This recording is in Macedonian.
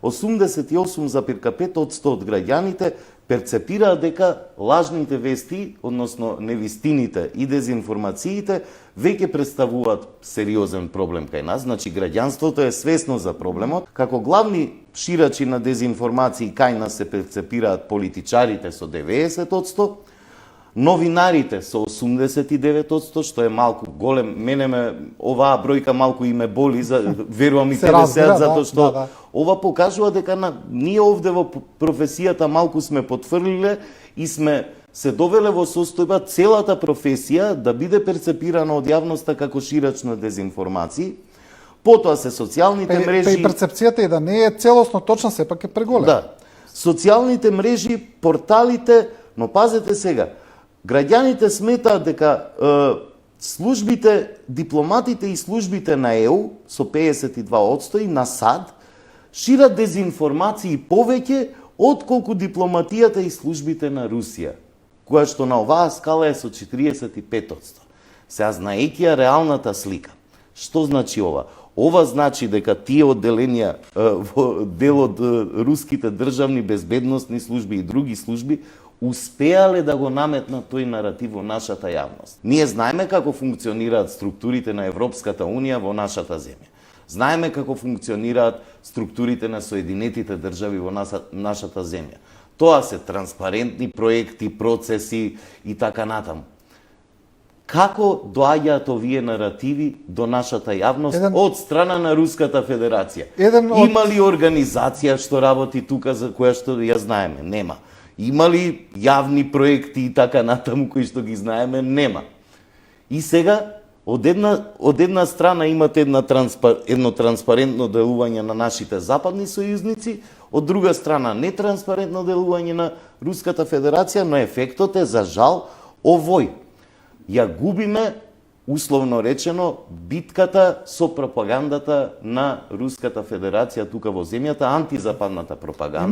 88,5% од граѓаните перцепираат дека лажните вести, односно невистините и дезинформациите, веќе представуваат сериозен проблем кај нас. Значи, граѓанството е свесно за проблемот. Како главни ширачи на дезинформации кај нас се перцепираат политичарите со 90%, новинарите со 89%, што е малку голем. Мене оваа бројка малку и ме боли, верувам и 50, затоа што ова покажува дека ние овде во професијата малку сме потврлиле и сме се довеле во состојба целата професија да биде перцепирана од јавноста како ширач на дезинформации. Потоа се социјалните мрежи... И перцепцијата и да не е целосно точна, сепак е преголема. Да. Социјалните мрежи, порталите, но пазете сега, граѓаните сметаат дека службите, дипломатите и службите на ЕУ со 52% и на САД шират дезинформации повеќе отколку дипломатијата и службите на Русија, која што на оваа скала е со 45%. Сега, знаејќи ја реалната слика, што значи ова? Ова значи дека тие одделенија во дел од руските државни безбедносни служби и други служби успеале да го наметнат тој наратив во нашата јавност. Ние знаеме како функционираат структурите на Европската Унија во нашата земја. Знаеме како функционираат структурите на Соединетите држави во нашата земја. Тоа се транспарентни проекти, процеси и така натаму. Како доаѓаат овие наративи до нашата јавност од страна на Руската Федерација? Има ли организација што работи тука за која што ја знаеме? Нема. Има ли јавни проекти и така натаму кои што ги знаеме? Нема. И сега од една страна имате едно транспарентно делување на нашите западни сојузници, од друга страна нетранспарентно делување на Руската Федерација, но ефектот е за жал овој. Ја губиме, условно речено, битката со пропагандата на Руската Федерација тука во земјата, антизападната пропаганда.